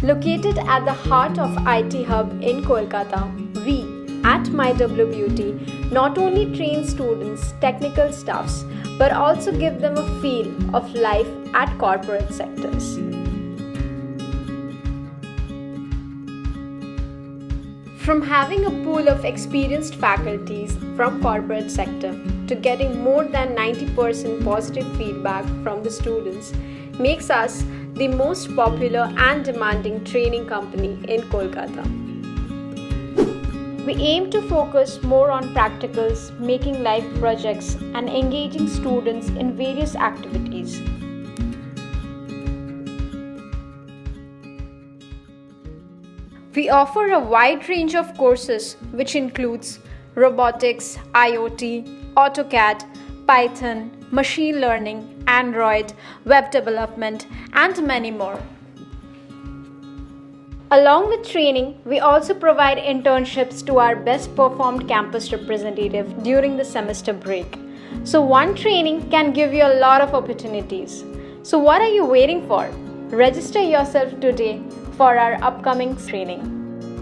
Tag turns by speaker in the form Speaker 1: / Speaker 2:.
Speaker 1: Located at the heart of IT Hub in Kolkata, we at Mywbut not only train students, technical staffs, but also give them a feel of life at corporate sectors. From having a pool of experienced faculties from corporate sector to getting more than 90% positive feedback from the students makes us the most popular and demanding training company in Kolkata. We aim to focus more on practicals, making life projects, and engaging students in various activities. We offer a wide range of courses which includes Robotics, IoT, AutoCAD, Python, Machine Learning, Android, Web Development, and many more. Along with training, we also provide internships to our best performed campus representative during the semester break. So one training can give you a lot of opportunities. So what are you waiting for? Register yourself today for our upcoming training.